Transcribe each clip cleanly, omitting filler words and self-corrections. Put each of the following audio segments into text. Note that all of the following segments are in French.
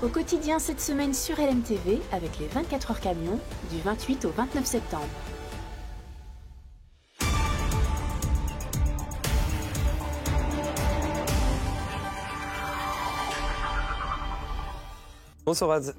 Au quotidien cette semaine sur LMTV avec les 24 heures camions du 28 au 29 septembre.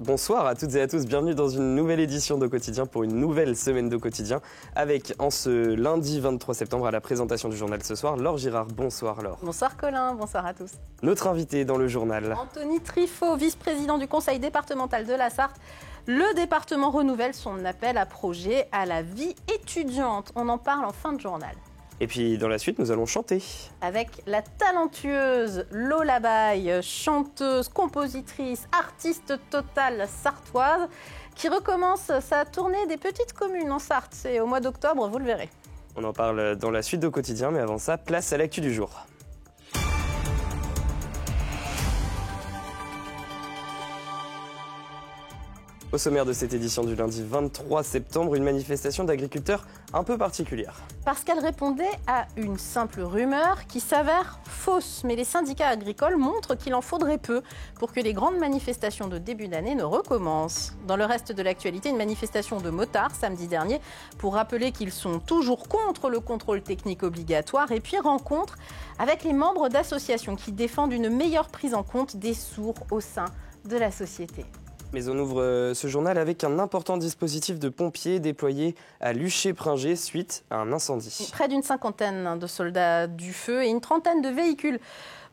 Bonsoir à toutes et à tous, bienvenue dans une nouvelle édition d'Au Quotidien pour une nouvelle semaine d'Au Quotidien avec en ce lundi 23 septembre à la présentation du journal ce soir, Laure Girard. Bonsoir Laure. Bonsoir Colin, bonsoir à tous. Notre invité dans le journal. Anthony Trifot, vice-président du conseil départemental de la Sarthe. Le département renouvelle son appel à projet à la vie étudiante. On en parle en fin de journal. Et puis dans la suite, nous allons chanter. Avec la talentueuse Lola Baye, chanteuse, compositrice, artiste totale sartoise, qui recommence sa tournée des petites communes en Sarthe. C'est au mois d'octobre, vous le verrez. On en parle dans la suite d'Au Quotidien, mais avant ça, place à l'actu du jour. Au sommaire de cette édition du lundi 23 septembre, une manifestation d'agriculteurs un peu particulière. Parce qu'elle répondait à une simple rumeur qui s'avère fausse. Mais les syndicats agricoles montrent qu'il en faudrait peu pour que les grandes manifestations de début d'année ne recommencent. Dans le reste de l'actualité, une manifestation de motards samedi dernier pour rappeler qu'ils sont toujours contre le contrôle technique obligatoire. Et puis rencontre avec les membres d'associations qui défendent une meilleure prise en compte des sourds au sein de la société. Mais on ouvre ce journal avec un important dispositif de pompiers déployé à Luché-Pringé suite à un incendie. Près d'une cinquantaine de soldats du feu et une trentaine de véhicules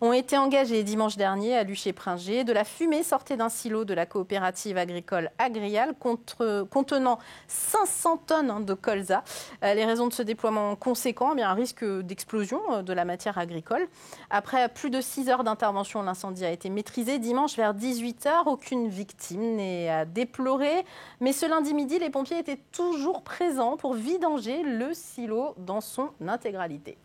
ont été engagés dimanche dernier à Luché-Pringé. De la fumée sortait d'un silo de la coopérative agricole Agrial contenant 500 tonnes de colza. Les raisons de ce déploiement conséquent, un risque d'explosion de la matière agricole. Après plus de 6 heures d'intervention, l'incendie a été maîtrisé. Dimanche vers 18h, aucune victime n'est à déplorer. Mais ce lundi midi, les pompiers étaient toujours présents pour vidanger le silo dans son intégralité.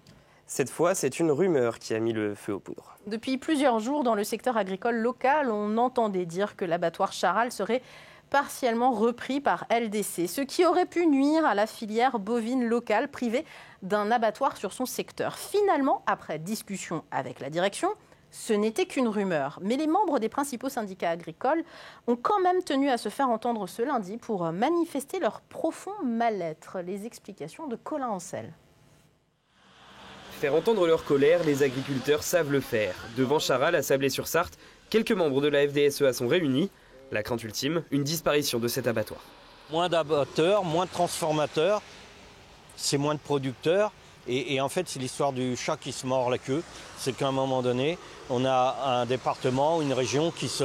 Cette fois, c'est une rumeur qui a mis le feu aux poudres. Depuis plusieurs jours, dans le secteur agricole local, on entendait dire que l'abattoir Charal serait partiellement repris par LDC, ce qui aurait pu nuire à la filière bovine locale privée d'un abattoir sur son secteur. Finalement, après discussion avec la direction, ce n'était qu'une rumeur. Mais les membres des principaux syndicats agricoles ont quand même tenu à se faire entendre ce lundi pour manifester leur profond mal-être. Les explications de Colin Ancel. Faire entendre leur colère, les agriculteurs savent le faire. Devant Charal, à Sablé-sur-Sarthe, quelques membres de la FDSEA sont réunis. La crainte ultime, une disparition de cet abattoir. Moins d'abatteurs, moins de transformateurs, c'est moins de producteurs. Et en fait, c'est l'histoire du chat qui se mord la queue. C'est qu'à un moment donné, on a un département, une région qui se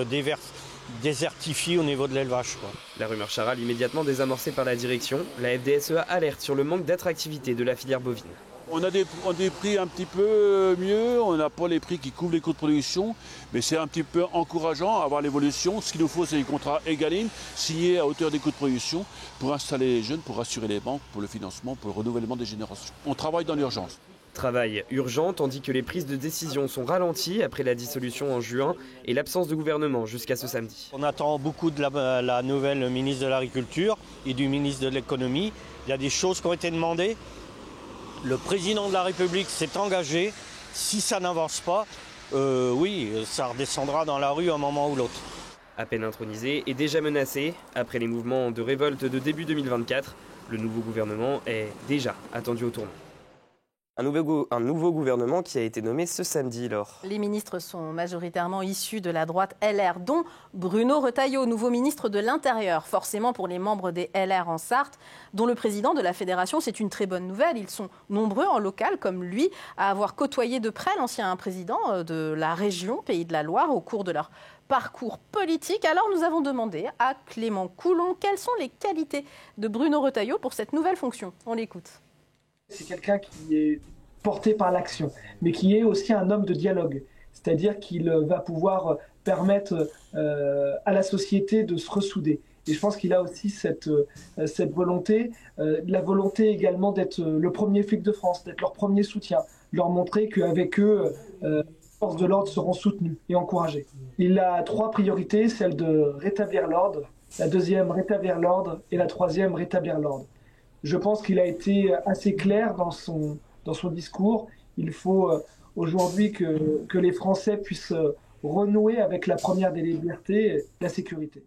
désertifie au niveau de l'élevage. La rumeur Charal, immédiatement désamorcée par la direction, la FDSEA alerte sur le manque d'attractivité de la filière bovine. On a des prix un petit peu mieux, on n'a pas les prix qui couvrent les coûts de production, mais c'est un petit peu encourageant à avoir l'évolution. Ce qu'il nous faut, c'est des contrats Egalim signés à hauteur des coûts de production pour installer les jeunes, pour rassurer les banques, pour le financement, pour le renouvellement des générations. On travaille dans l'urgence. Travail urgent, tandis que les prises de décision sont ralenties après la dissolution en juin et l'absence de gouvernement jusqu'à ce samedi. On attend beaucoup de la nouvelle ministre de l'Agriculture et du ministre de l'Économie. Il y a des choses qui ont été demandées. Le président de la République s'est engagé. Si ça n'avance pas, oui, ça redescendra dans la rue à un moment ou l'autre. À peine intronisé et déjà menacé, après les mouvements de révolte de début 2024, le nouveau gouvernement est déjà attendu au tournant. Un nouveau gouvernement qui a été nommé ce samedi, Laure. Les ministres sont majoritairement issus de la droite LR, dont Bruno Retailleau, nouveau ministre de l'Intérieur. Forcément pour les membres des LR en Sarthe, dont le président de la fédération, c'est une très bonne nouvelle. Ils sont nombreux en local, comme lui, à avoir côtoyé de près l'ancien président de la région Pays de la Loire au cours de leur parcours politique. Alors nous avons demandé à Clément Coulon quelles sont les qualités de Bruno Retailleau pour cette nouvelle fonction. On l'écoute. C'est quelqu'un qui est porté par l'action, mais qui est aussi un homme de dialogue. C'est-à-dire qu'il va pouvoir permettre à la société de se ressouder. Et je pense qu'il a aussi cette volonté, la volonté également d'être le premier flic de France, d'être leur premier soutien, leur montrer qu'avec eux, les forces de l'ordre seront soutenues et encouragées. Il a 3 priorités, celle de rétablir l'ordre, la deuxième rétablir l'ordre et la troisième rétablir l'ordre. Je pense qu'il a été assez clair dans son discours. Il faut aujourd'hui que les Français puissent renouer avec la première des libertés, la sécurité.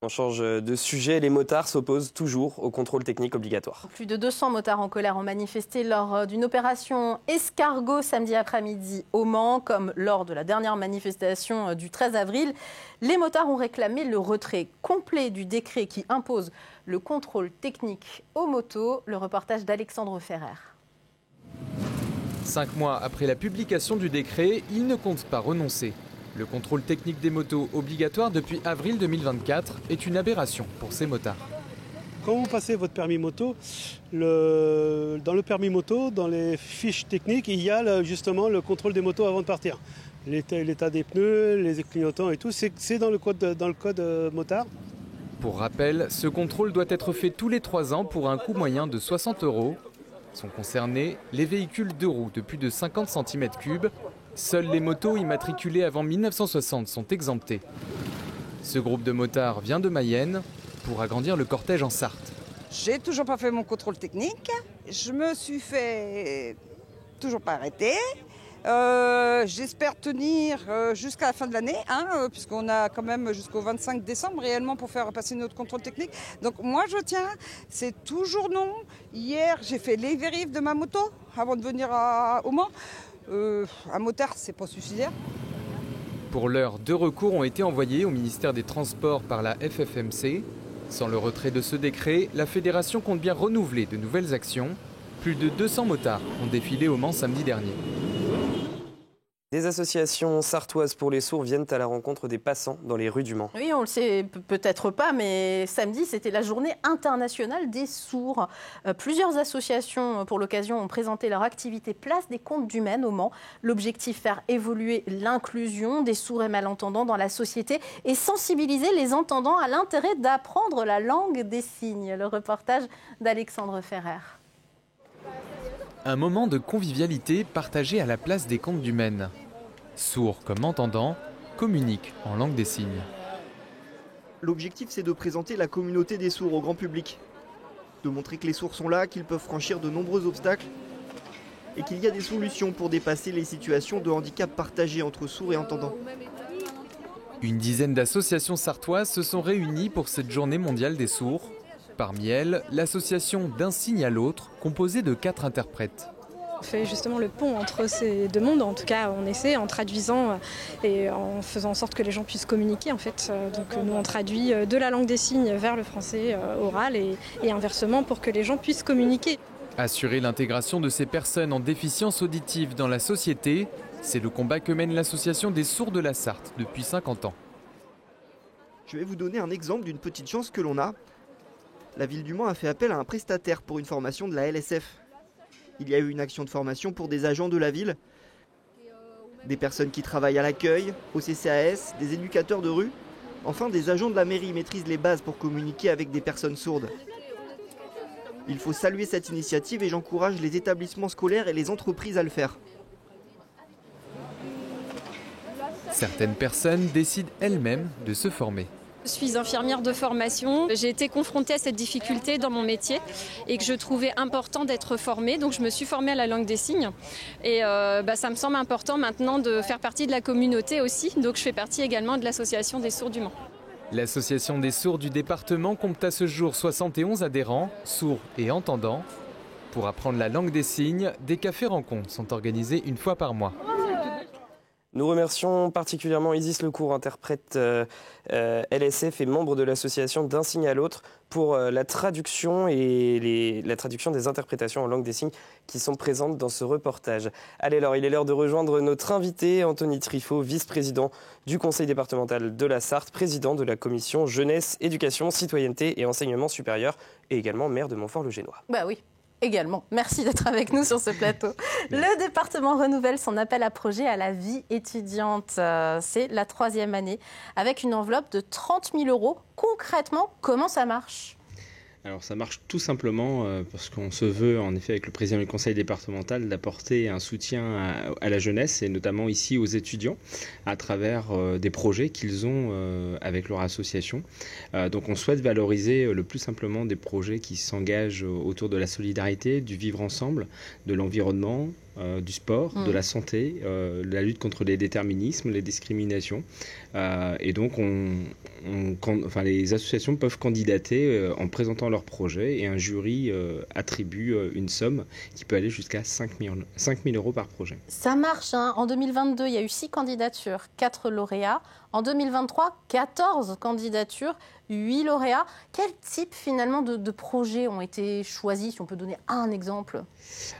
On change de sujet, les motards s'opposent toujours au contrôle technique obligatoire. Plus de 200 motards en colère ont manifesté lors d'une opération escargot samedi après-midi au Mans, comme lors de la dernière manifestation du 13 avril. Les motards ont réclamé le retrait complet du décret qui impose le contrôle technique aux motos. Le reportage d'Alexandre Ferrer. 5 mois après la publication du décret, ils ne comptent pas renoncer. Le contrôle technique des motos obligatoire depuis avril 2024 est une aberration pour ces motards. Quand vous passez votre permis moto, dans le permis moto, dans les fiches techniques, il y a justement le contrôle des motos avant de partir. L'état des pneus, les clignotants et tout, c'est dans le code motard. Pour rappel, ce contrôle doit être fait tous les 3 ans pour un coût moyen de 60 €. Sont concernés les véhicules 2 roues de plus de 50 cm3. Seules les motos immatriculées avant 1960 sont exemptées. Ce groupe de motards vient de Mayenne pour agrandir le cortège en Sarthe. J'ai toujours pas fait mon contrôle technique. Je me suis fait toujours pas arrêter. J'espère tenir jusqu'à la fin de l'année, puisqu'on a quand même jusqu'au 25 décembre réellement pour faire passer notre contrôle technique. Donc moi je tiens, c'est toujours non. Hier j'ai fait les vérifs de ma moto avant de venir au Mans. Un motard, c'est pas suicidaire. Pour l'heure, 2 recours ont été envoyés au ministère des Transports par la FFMC. Sans le retrait de ce décret, la fédération compte bien renouveler de nouvelles actions. Plus de 200 motards ont défilé au Mans samedi dernier. Des associations sartoises pour les sourds viennent à la rencontre des passants dans les rues du Mans. Oui, on le sait peut-être pas, mais samedi, c'était la journée internationale des sourds. Plusieurs associations, pour l'occasion, ont présenté leur activité Place des Comptes du Maine au Mans. L'objectif, faire évoluer l'inclusion des sourds et malentendants dans la société et sensibiliser les entendants à l'intérêt d'apprendre la langue des signes. Le reportage d'Alexandre Ferrer. Un moment de convivialité partagé à la place des Comptes du Maine. Sourds comme entendants communiquent en langue des signes. L'objectif, c'est de présenter la communauté des sourds au grand public. De montrer que les sourds sont là, qu'ils peuvent franchir de nombreux obstacles et qu'il y a des solutions pour dépasser les situations de handicap partagées entre sourds et entendants. Une dizaine d'associations sartoises se sont réunies pour cette journée mondiale des sourds. Parmi elles, l'association D'un signe à l'autre, composée de 4 interprètes. On fait justement le pont entre ces deux mondes, en tout cas on essaie en traduisant et en faisant en sorte que les gens puissent communiquer en fait. Donc nous on traduit de la langue des signes vers le français oral et inversement pour que les gens puissent communiquer. Assurer l'intégration de ces personnes en déficience auditive dans la société, c'est le combat que mène l'association des sourds de la Sarthe depuis 50 ans. Je vais vous donner un exemple d'une petite chance que l'on a. La ville du Mans a fait appel à un prestataire pour une formation de la LSF. Il y a eu une action de formation pour des agents de la ville, des personnes qui travaillent à l'accueil, au CCAS, des éducateurs de rue. Enfin, des agents de la mairie maîtrisent les bases pour communiquer avec des personnes sourdes. Il faut saluer cette initiative et j'encourage les établissements scolaires et les entreprises à le faire. Certaines personnes décident elles-mêmes de se former. Je suis infirmière de formation. J'ai été confrontée à cette difficulté dans mon métier et que je trouvais important d'être formée. Donc je me suis formée à la langue des signes. Et ça me semble important maintenant de faire partie de la communauté aussi. Donc je fais partie également de l'association des sourds du Mans. L'association des sourds du département compte à ce jour 71 adhérents, sourds et entendants. Pour apprendre la langue des signes, des cafés-rencontres sont organisés une fois par mois. Nous remercions particulièrement Isis Lecourt, interprète LSF et membre de l'association D'un signe à l'autre, pour la traduction et la traduction des interprétations en langue des signes qui sont présentes dans ce reportage. Allez alors, il est l'heure de rejoindre notre invité, Anthony Trifot, vice-président du conseil départemental de la Sarthe, président de la commission jeunesse, éducation, citoyenneté et enseignement supérieur et également maire de Montfort-le-Génois. Bah oui. Également. Merci d'être avec nous sur ce plateau. Le département renouvelle son appel à projet à la vie étudiante. C'est la 3e année avec une enveloppe de 30 000 €. Concrètement, comment ça marche ? Alors ça marche tout simplement parce qu'on se veut en effet avec le président du conseil départemental d'apporter un soutien à la jeunesse et notamment ici aux étudiants à travers des projets qu'ils ont avec leur association. Donc on souhaite valoriser le plus simplement des projets qui s'engagent autour de la solidarité, du vivre ensemble, de l'environnement, du sport, de la santé, la lutte contre les déterminismes, les discriminations. Et donc, les associations peuvent candidater en présentant leur projet et un jury attribue une somme qui peut aller jusqu'à 5 000 € par projet. Ça marche, hein. En 2022, il y a eu 6 candidatures, 4 lauréats. En 2023, 14 candidatures, 8 lauréats. Quel type finalement de projets ont été choisis, si on peut donner un exemple?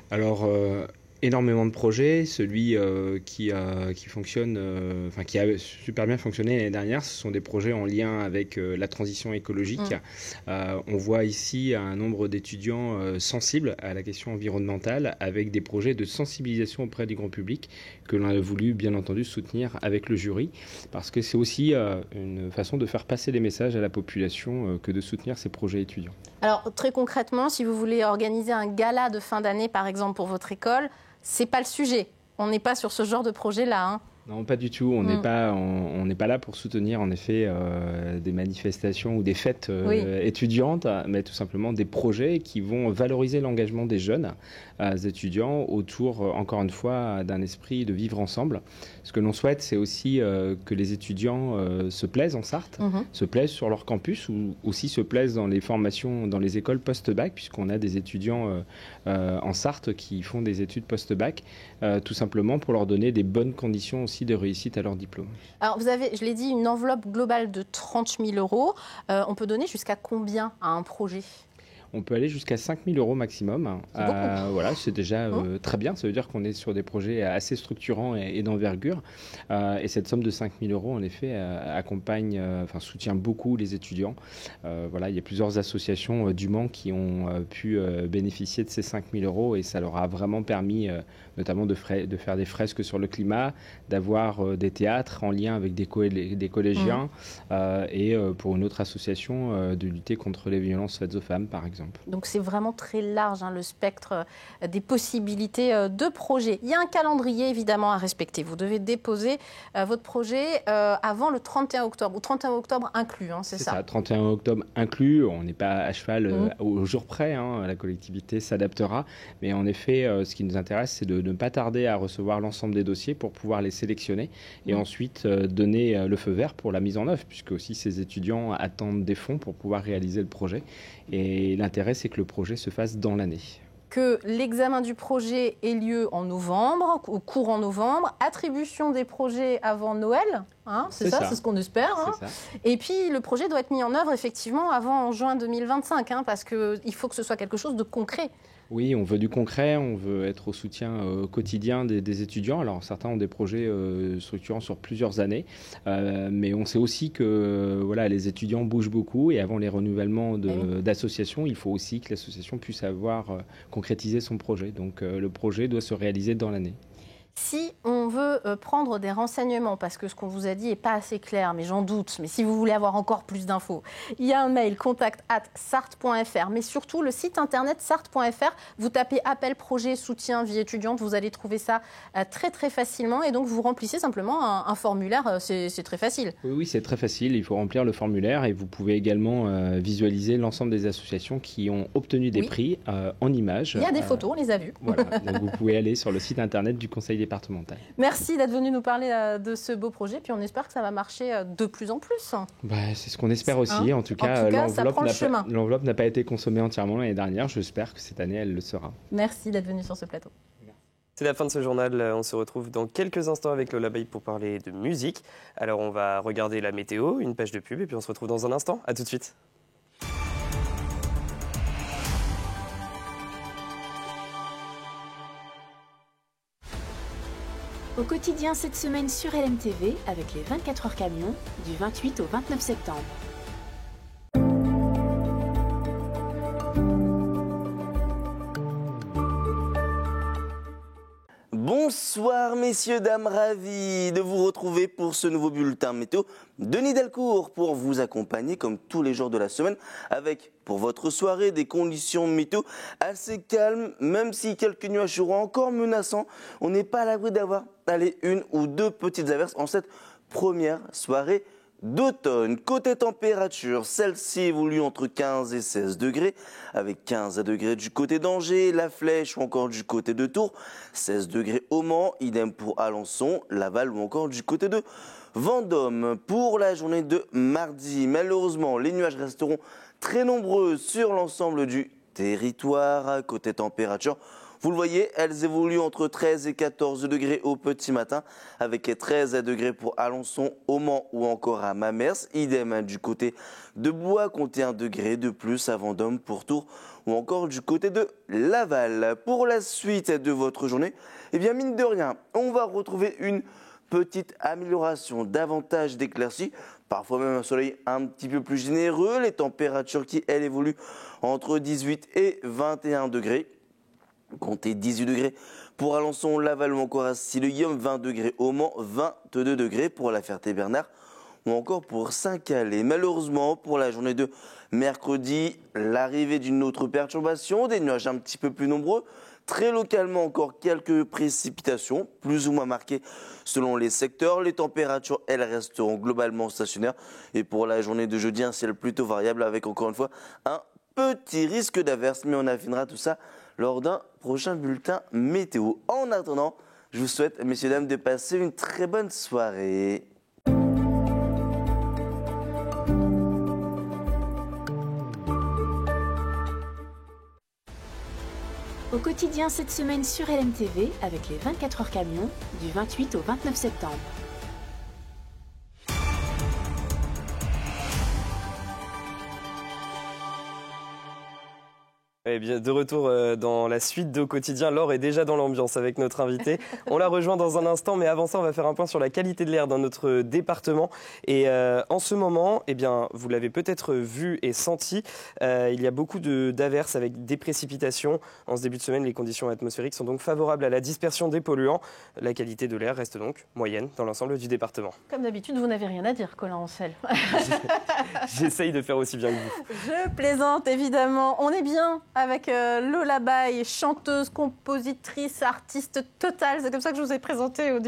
Alors, énormément de projets. Celui qui fonctionne, qui a super bien fonctionné l'année dernière, ce sont des projets en lien avec la transition écologique. On voit ici un nombre d'étudiants sensibles à la question environnementale, avec des projets de sensibilisation auprès du grand public que l'on a voulu bien entendu soutenir avec le jury, parce que c'est aussi une façon de faire passer des messages à la population que de soutenir ces projets étudiants. Alors très concrètement, si vous voulez organiser un gala de fin d'année par exemple pour votre école, c'est pas le sujet. On n'est pas sur ce genre de projet-là, hein. Non, pas du tout. On n'est pas là pour soutenir en effet des manifestations ou des fêtes étudiantes, mais tout simplement des projets qui vont valoriser l'engagement des jeunes étudiants autour, encore une fois, d'un esprit de vivre ensemble. Ce que l'on souhaite, c'est aussi que les étudiants se plaisent en Sarthe, se plaisent sur leur campus ou aussi se plaisent dans les formations, dans les écoles post-bac, puisqu'on a des étudiants en Sarthe qui font des études post-bac, tout simplement pour leur donner des bonnes conditions aussi de réussite à leur diplôme. Alors vous avez, je l'ai dit, une enveloppe globale de 30 000 €. On peut donner jusqu'à combien à un projet ? On peut aller jusqu'à 5 000 € maximum. Voilà, c'est déjà très bien. Ça veut dire qu'on est sur des projets assez structurants et d'envergure. Et cette somme de 5 000 €, en effet, soutient beaucoup les étudiants. Voilà, il y a plusieurs associations du Mans qui ont pu bénéficier de ces 5 000 € et ça leur a vraiment permis, notamment de faire des fresques sur le climat, d'avoir des théâtres en lien avec des collégiens et pour une autre association de lutter contre les violences faites aux femmes, par exemple. Donc c'est vraiment très large, hein, le spectre des possibilités de projets. Il y a un calendrier évidemment à respecter. Vous devez déposer votre projet avant le 31 octobre, ou 31 octobre inclus, hein, c'est ça 31 octobre inclus, on n'est pas à cheval au jour près, hein, la collectivité s'adaptera. Mais en effet, ce qui nous intéresse, c'est de ne pas tarder à recevoir l'ensemble des dossiers pour pouvoir les sélectionner et ensuite donner le feu vert pour la mise en œuvre, puisque aussi ces étudiants attendent des fonds pour pouvoir réaliser le projet. Et l'intérêt, c'est que le projet se fasse dans l'année. Que l'examen du projet ait lieu en novembre, au courant novembre, attribution des projets avant Noël, hein, c'est ça, c'est ce qu'on espère. Hein. Et puis le projet doit être mis en œuvre effectivement avant juin 2025, hein, parce qu'il faut que ce soit quelque chose de concret. Oui, on veut du concret, on veut être au soutien quotidien des étudiants. Alors certains ont des projets structurants sur plusieurs années, mais on sait aussi que les étudiants bougent beaucoup et avant les renouvellements d'associations, il faut aussi que l'association puisse avoir concrétisé son projet. Donc le projet doit se réaliser dans l'année. Si on veut prendre des renseignements, parce que ce qu'on vous a dit n'est pas assez clair, mais j'en doute, mais si vous voulez avoir encore plus d'infos, il y a un mail contact@sarthe.fr, mais surtout le site internet sarthe.fr. Vous tapez appel projet soutien vie étudiante, vous allez trouver ça très très facilement et donc vous remplissez simplement un formulaire, c'est très facile. Oui, c'est très facile, il faut remplir le formulaire et vous pouvez également visualiser l'ensemble des associations qui ont obtenu des prix en images. Il y a des photos, on les a vues. Voilà, donc vous pouvez aller sur le site internet du Conseil départemental. Merci d'être venu nous parler de ce beau projet, puis on espère que ça va marcher de plus en plus. C'est ce qu'on espère aussi. En tout cas, l'enveloppe n'a pas été consommée entièrement l'année dernière. J'espère que cette année, elle le sera. Merci d'être venu sur ce plateau. C'est la fin de ce journal. On se retrouve dans quelques instants avec Lola Baye pour parler de musique. Alors, on va regarder la météo, une page de pub, et puis on se retrouve dans un instant. À tout de suite. Au quotidien cette semaine sur LMTV avec les 24 heures camions du 28 au 29 septembre. Bonsoir messieurs, dames, ravis de vous retrouver pour ce nouveau bulletin météo. Denis Delcourt pour vous accompagner comme tous les jours de la semaine avec pour votre soirée des conditions météo assez calmes, même si quelques nuages seront encore menaçants. On n'est pas à l'abri d'avoir une ou deux petites averses en cette première soirée d'automne. Côté température, celle-ci évolue entre 15 et 16 degrés, avec 15 degrés du côté d'Angers, La Flèche ou encore du côté de Tours, 16 degrés au Mans, idem pour Alençon, Laval ou encore du côté de Vendôme. Pour la journée de mardi, malheureusement, les nuages resteront très nombreux sur l'ensemble du territoire. Côté température, vous le voyez, elles évoluent entre 13 et 14 degrés au petit matin, avec 13 degrés pour Alençon, au Mans ou encore à Mamers. Idem du côté de Blois, comptez 1 degré de plus à Vendôme, pour Tours ou encore du côté de Laval. Pour la suite de votre journée, eh bien mine de rien, on va retrouver une petite amélioration, davantage d'éclaircies, parfois même un soleil un petit peu plus généreux. Les températures qui, elles, évoluent entre 18 et 21 degrés. Comptez 18 degrés pour Alençon, Laval ou encore à Issy-le-Guillaume, 20 degrés au Mans, 22 degrés pour La Ferté-Bernard ou encore pour Saint-Calais. Malheureusement, pour la journée de mercredi, l'arrivée d'une autre perturbation, des nuages un petit peu plus nombreux, très localement encore quelques précipitations, plus ou moins marquées selon les secteurs. Les températures, elles, resteront globalement stationnaires. Et pour la journée de jeudi, un ciel plutôt variable avec encore une fois un petit risque d'averse, mais on affinera tout ça lors d'un prochain bulletin météo. En attendant, je vous souhaite, messieurs, dames, de passer une très bonne soirée. Au quotidien cette semaine sur LMTV avec les 24 heures camions du 28 au 29 septembre. Eh bien, de retour dans la suite d'Au quotidien, Laure est déjà dans l'ambiance avec notre invité. On la rejoint dans un instant, mais avant ça, on va faire un point sur la qualité de l'air dans notre département. Et en ce moment, eh bien, vous l'avez peut-être vu et senti, il y a beaucoup d'averses avec des précipitations. En ce début de semaine, les conditions atmosphériques sont donc favorables à la dispersion des polluants. La qualité de l'air reste donc moyenne dans l'ensemble du département. Comme d'habitude, vous n'avez rien à dire, Colin Ancel. J'essaye de faire aussi bien que vous. Je plaisante, évidemment. On est bien avec Lola Baye, chanteuse, compositrice, artiste totale. C'est comme ça que je vous ai présenté au début